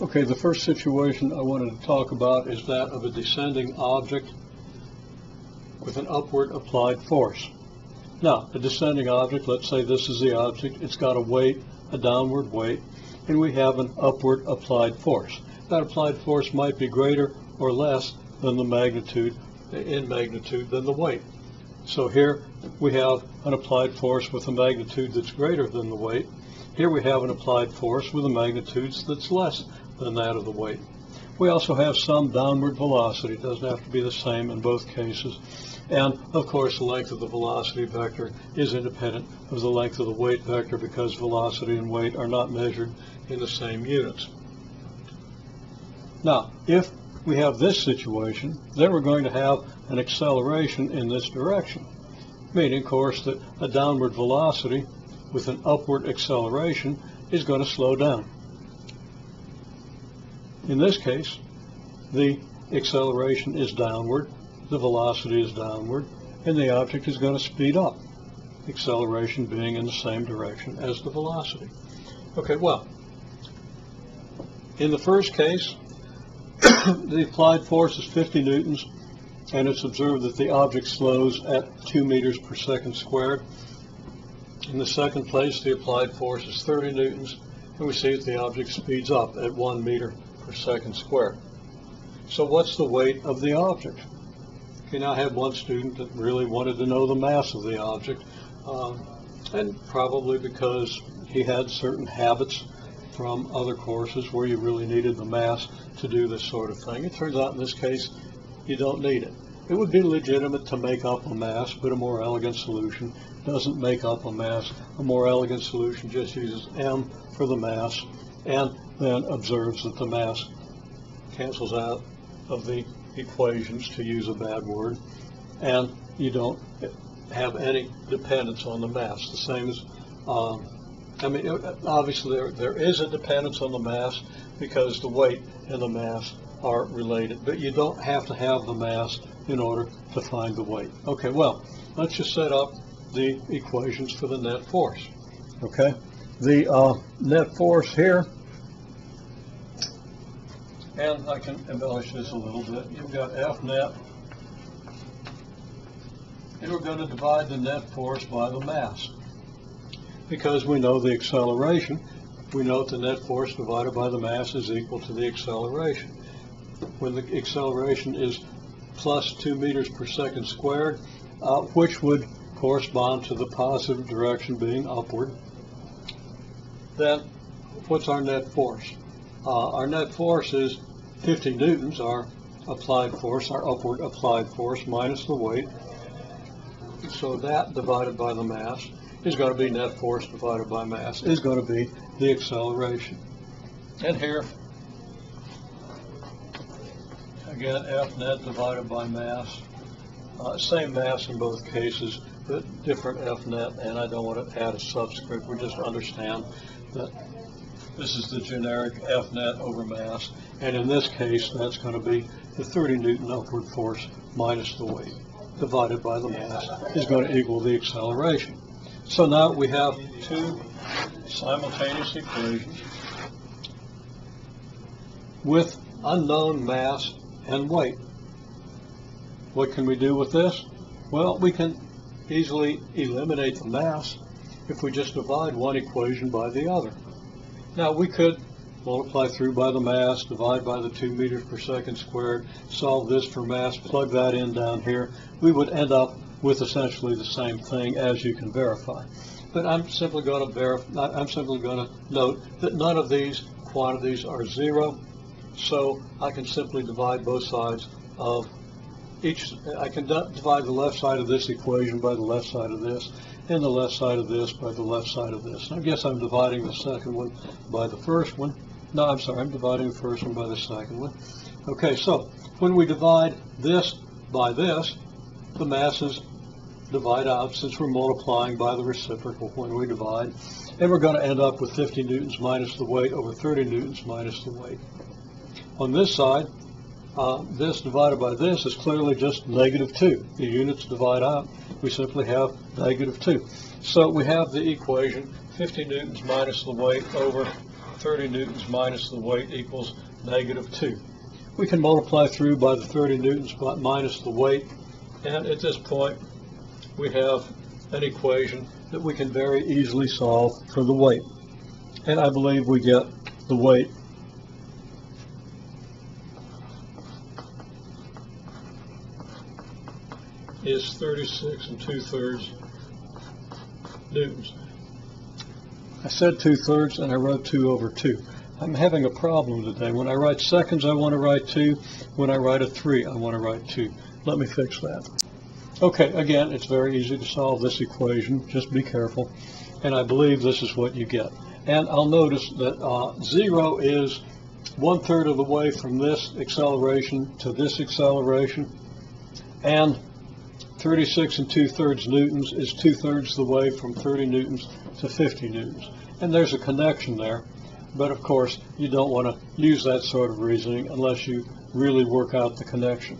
Okay, the first situation I wanted to talk about is that of a descending object with an upward applied force. Now, a descending object, let's say this is the object, it's got a weight, a downward weight, and we have an upward applied force. That applied force might be greater or less than the magnitude, in magnitude, than the weight. So here we have an applied force with a magnitude that's greater than the weight. Here we have an applied force with a magnitude that's less than that of the weight. We also have some downward velocity. It doesn't have to be the same in both cases. And of course the length of the velocity vector is independent of the length of the weight vector because velocity and weight are not measured in the same units. Now, if we have this situation, then we're going to have an acceleration in this direction, meaning, of course, that a downward velocity with an upward acceleration is going to slow down. In this case, the acceleration is downward, the velocity is downward, and the object is going to speed up, acceleration being in the same direction as the velocity. Okay, well, in the first case, the applied force is 50 newtons, and it's observed that the object slows at 2 meters per second squared. In the second place, the applied force is 30 newtons, and we see that the object speeds up at 1 meter per second squared. So what's the weight of the object? Okay, now I had one student that really wanted to know the mass of the object, and probably because he had certain habits from other courses where you really needed the mass to do this sort of thing. It turns out in this case you don't need it. It would be legitimate to make up a mass, but a more elegant solution doesn't make up a mass. A more elegant solution just uses m for the mass and then observes that the mass cancels out of the equations, to use a bad word, and you don't have any dependence on the mass. The same as, obviously there is a dependence on the mass because the weight and the mass are related, but you don't have to have the mass in order to find the weight. Okay, well, let's just set up the equations for the net force. Okay, the net force here, and I can embellish this a little bit. You've got F net, and we're going to divide the net force by the mass. Because we know the acceleration, we know that the net force divided by the mass is equal to the acceleration. When the acceleration is plus 2 meters per second squared, which would correspond to the positive direction being upward, then what's our net force? Our net force is 50 newtons, our applied force, our upward applied force minus the weight. So that divided by the mass is going to be net force divided by mass, is going to be the acceleration. And here, again, F net divided by mass. Same mass in both cases, but different F net, and I don't want to add a subscript. We just understand that this is the generic F net over mass, and in this case, that's going to be the 30 Newton upward force minus the weight divided by the mass is going to equal the acceleration. So now we have two simultaneous equations with unknown mass and weight. What can we do with this? Well, we can easily eliminate the mass if we just divide one equation by the other. Now we could multiply through by the mass, divide by the 2 meters per second squared, solve this for mass, plug that in down here. We would end up with essentially the same thing, as you can verify. But I'm simply going to note that none of these quantities are zero, so I can simply divide both sides of each. I can divide the left side of this equation by the left side of this, and the left side of this by the left side of this. I guess I'm dividing the second one by the first one. No, I'm sorry, I'm dividing the first one by the second one. Okay, so when we divide this by this, the masses divide out since we're multiplying by the reciprocal when we divide, and we're going to end up with 50 newtons minus the weight over 30 newtons minus the weight. On this side, this divided by this is clearly just -2. The units divide out, we simply have -2. So we have the equation 50 newtons minus the weight over 30 newtons minus the weight equals -2. We can multiply through by the 30 newtons minus the weight, and at this point we have an equation that we can very easily solve for the weight. And I believe we get the weight is 36 2/3 newtons. I said 2/3 and I wrote 2/2. I'm having a problem today. When I write seconds, I want to write 2. When I write a 3, I want to write 2. Let me fix that. Okay, again, it's very easy to solve this equation. Just be careful. And I believe this is what you get. And I'll notice that 0 is 1/3 of the way from this acceleration to this acceleration. And 36 2/3 newtons is 2/3 the way from 30 newtons to 50 newtons. And there's a connection there. But of course, you don't want to use that sort of reasoning unless you really work out the connection.